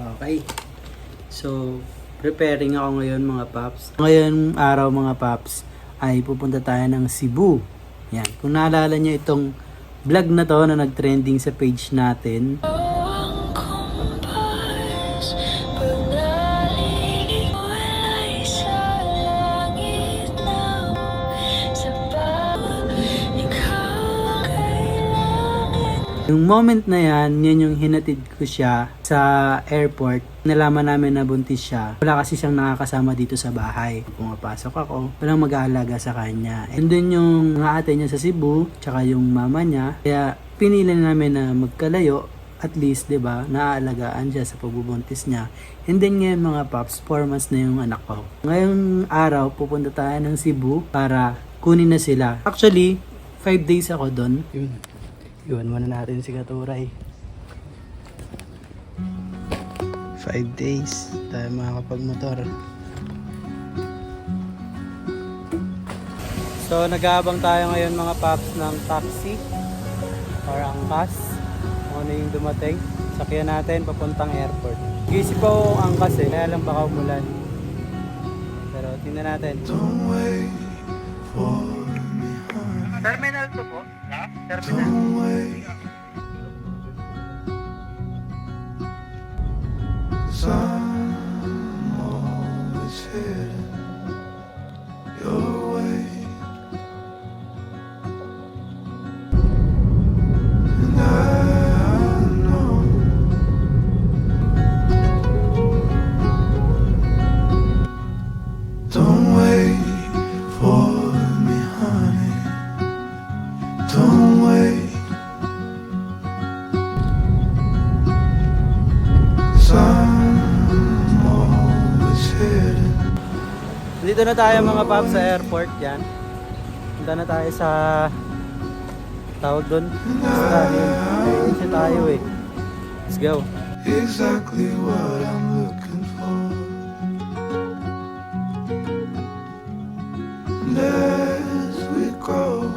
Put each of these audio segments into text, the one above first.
Okay. So, preparing ako ngayon mga paps. Ngayon araw mga paps ay pupunta tayo ng Cebu. Yan. Kung naalala nyo itong vlog na to na nag-trending sa page natin. Yung moment na yan yung hinatid ko siya sa airport. Nalaman namin na buntis siya. Wala kasi siyang nakakasama dito sa bahay. Pumapasok ako, walang mag-aalaga sa kanya. And then yung mga ate niya sa Cebu, tsaka yung mama niya. Kaya pinili namin na magkalayo. At least, 'di ba, naaalagaan siya sa pagbubuntis niya. And then ngayon mga paps, 4 months na yung anak ko. Ngayong araw, pupunta tayo ng Cebu para kunin na sila. Actually, 5 days ako doon. Iwan muna natin si Katuray. 5 days tayo makakapagmotor. So nag-aabang tayo ngayon mga paps ng taxi or angkas. Kung ano yung dumating. Sakyan natin papuntang airport. Gisip ako kung angkas kaya lang baka umulan. Pero tingnan natin. Don't wait for me, honey. Terminal to po? Ha? Terminal. Don't wait. 'Cause I'm always heading your way. And I know don't wait for me, honey. Don't wait. 'Cause I'm always heading. Dito na tayo mga paps sa airport yan. Punta na tayo sa tawag doon. Sa tayo eh. Let's go. Exactly what I'm looking for. And as we grow,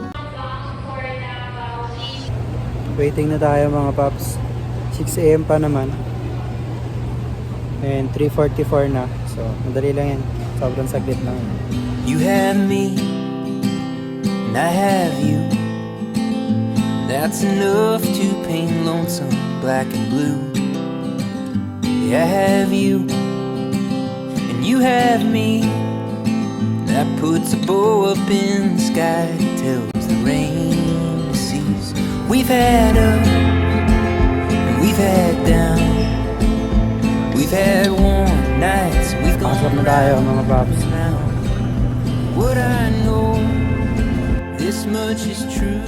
Waiting na tayo mga paps. 6 AM pa naman. And 3:44 na. So, madali lang yan. Sobrang saglit lang. You have me, and I have you. That's enough to paint lonesome black and blue. Yeah, I have you, and you have me. That puts a bow up in the sky, tells the rain to cease. We've had up, and we've had down. We've had warm nights, we've gone Pasok na tayo mga paps. now. What I know, this much is true.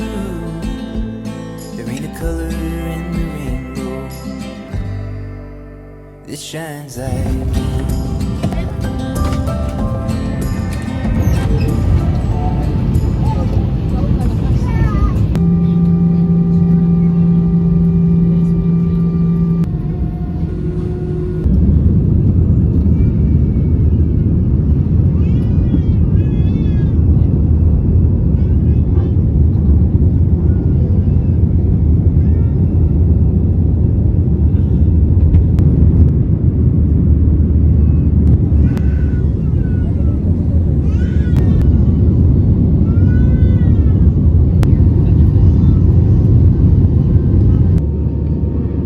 There ain't a color in the rainbow that shines like me.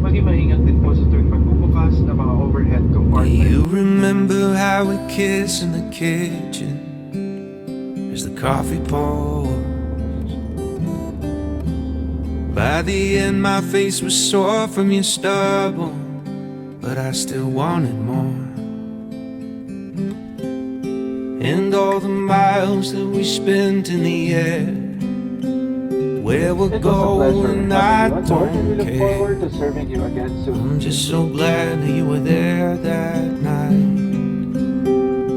Maging maingat din po sa tuwing pagbubukas ng mga overhead do compartment. you remember how we kissed in the kitchen as the coffee pours? By the end, my face was sore from your stubble, but I still wanted more. And all the miles that we spent in the air, where we're It was a pleasure going, having I you on board, and we don't look care. forward to serving you again soon. I'm just so glad that you were there that night.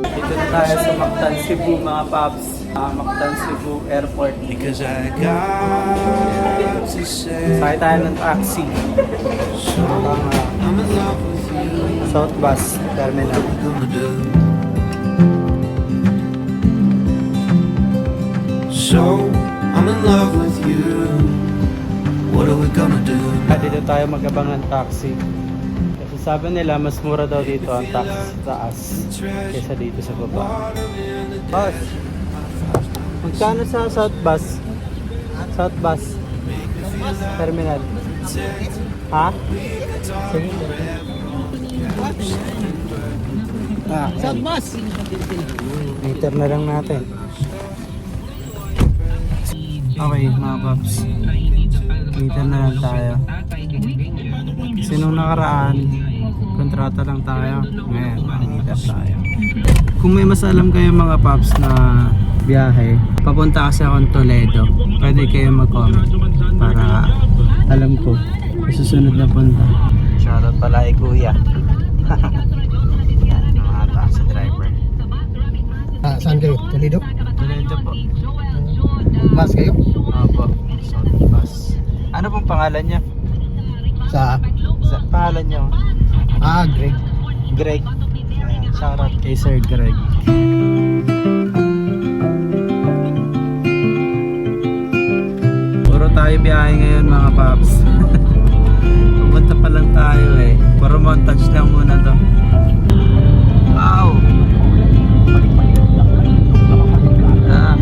Dito na tayo sa Mactan, Cebu mga paps. Mactan, Cebu Airport. Because I got to say, Sakay tayo ng taxi. so I'm in love with you. South Bus Terminal. What we gonna do? So I'm in love with you. What are we gonna do? Dito tayo mag-abang ng taxi. Kasi Sabi nila, mas mura daw dito ang tax sa taas kaysa dito sa baba. Boss, magkano sa South Bus? South Bus Terminal. Ha? Sige. South Bus. Meter na lang natin. Okay, mga paps. Meter na lang tayo. Kasi nung nakaraan, kontrata lang tayo. Ngayon, meter tayo. Kung may mas alam kayo mga paps na biyahe, papunta kasi akong Toledo. Pwede kayo mag-comment para alam ko sa susunod na punta. Shoutout pala kay Kuya. Yan, mga taxi driver. Saan kayo? Toledo? Toledo po. Bus kayo? Opo, South Bus. Ano pong pangalan niya? Sa Pangalan niyo? Greg. Greg. Ayan, shoutout kay Sir Greg. Puro tayo biyahe ngayon mga paps. Pupunta pa lang tayo eh. Puro montage lang muna to. Wow! Ah.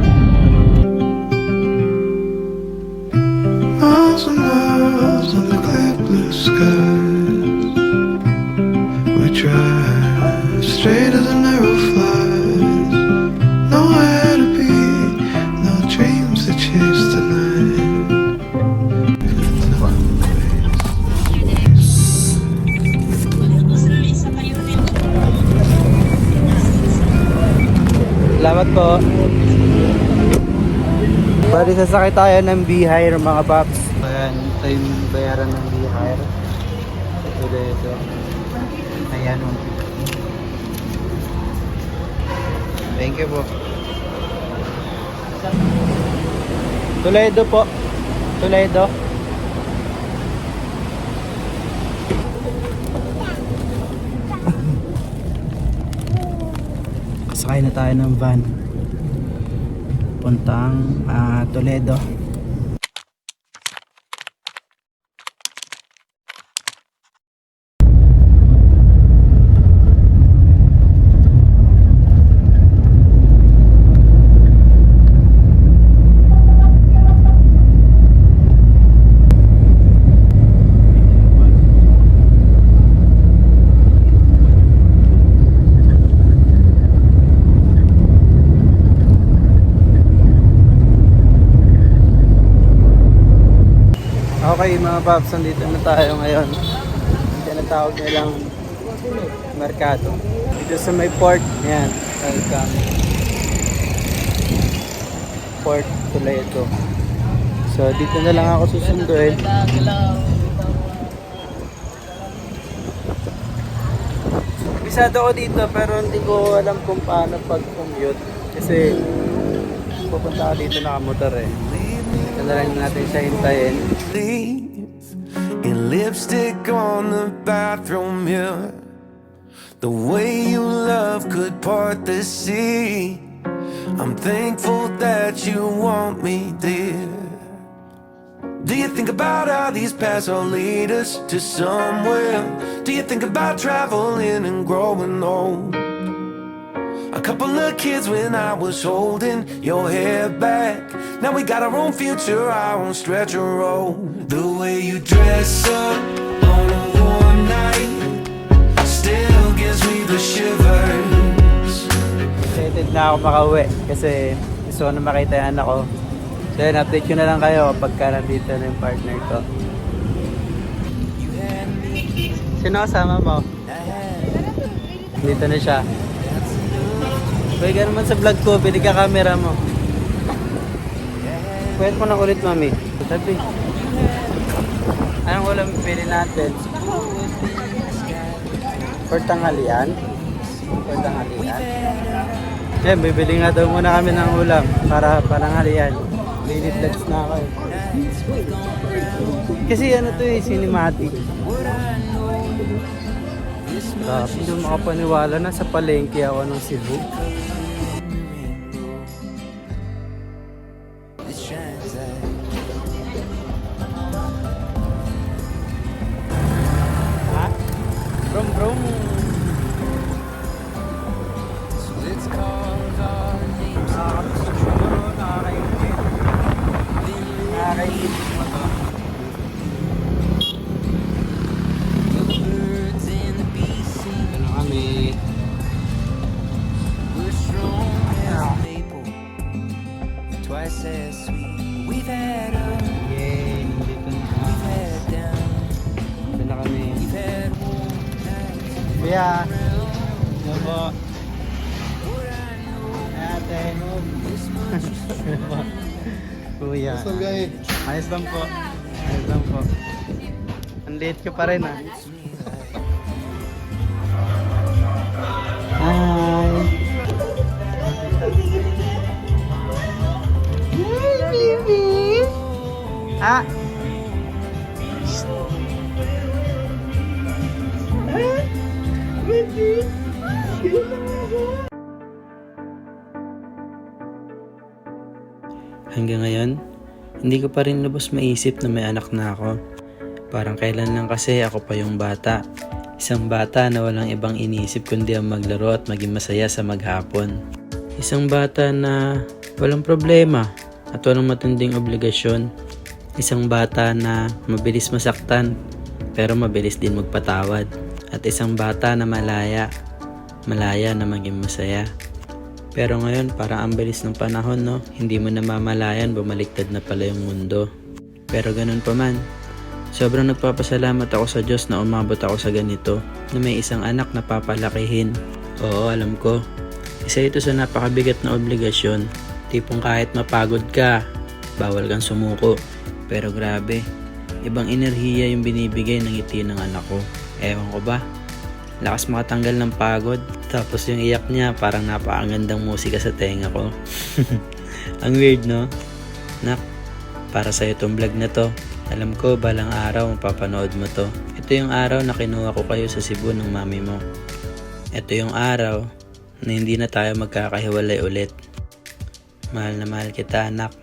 Miles and miles on the clear blue skies. We drive straight as an arrow flies. Nowhere to be, no dreams to chase tonight. Salamat po. Bali sasakay tayo ng Beehive mga paps. Ayan, ito yung bayaran ng Beehive. Ito. Ayan o. Thank you po. Toledo po. Toledo. Sakay na tayo ng van puntang Toledo. Okay mga paps, nandito na tayo ngayon. Tinatawag nilang Mercado. Dito sa may port, yan. Welcome. Port Toledo. So dito na lang ako susunduin. Bisado ko dito pero hindi ko alam kung paano pag-commute. Kasi pupunta ako dito nakamotor eh. Ito na lang natin siya hintayin. In lipstick on the bathroom mirror, the way you love could part the sea. I'm thankful that you want me, dear. Do you think about how these paths all lead us to somewhere? Do you think about traveling and growing old? A couple of kids when I was holding your hair back. Now we got our own future, our own stretch of road. The way you dress up on a warm night still gives me the shivers. Excited na ako makauwi kasi gusto ko na makita yung anak ko. So yun, update ko na lang kayo pagka nandito na yung partner ko. Sino kasama mo? Dito na siya. Pwede ka naman sa vlog ko, pwede ka camera mo. Pwede mo na ulit mami. Sabi. Anong ulam pili natin? For tanghalian? For tanghalian? Yan, bibili nga daw muna kami ng ulam para pananghalian. Daily vlogs na ako eh. Kasi ano to eh, cinematic. Grabe, hindi mo makapaniwala na sa palengke ako ng Cebu. Ha? Bro, Kuya. Hello po. Ate. Kuya. Ayos lang po. Ayos lang po. Ang liit ko pa rin ah. Hi. Ah. Hanggang ngayon, hindi ko pa rin lubos maisip na may anak na ako. Parang kailan lang kasi ako pa yung bata. Isang bata na walang ibang inisip kundi ang maglaro at maging masaya sa maghapon. Isang bata na walang problema at walang matinding obligasyon. Isang bata na mabilis masaktan pero mabilis din magpatawad. At isang bata na malaya na maging masaya. Pero ngayon parang ang bilis ng panahon, no? Hindi mo namamalayan bumaliktad na pala yung mundo. Pero ganun pa man, sobrang nagpapasalamat ako sa Diyos na umabot ako sa ganito, na may isang anak na papalakihin. Oo, alam ko. Isa ito sa napakabigat na obligasyon. Tipong kahit mapagod ka, bawal kang sumuko. Pero grabe, ibang enerhiya yung binibigay ng ngiti ng anak ko. Ewan ko ba? Lakas makatanggal ng pagod. Tapos yung iyak niya parang napakagandang musika sa tenga ko. Ang weird, no? Nak, para sa'yo tong vlog na to. Alam ko balang araw mapapanood mo to. Ito yung araw na kinuha ko kayo sa Cebu ng mami mo. Ito yung araw na hindi na tayo magkakahiwalay ulit. Mahal na mahal kita, anak.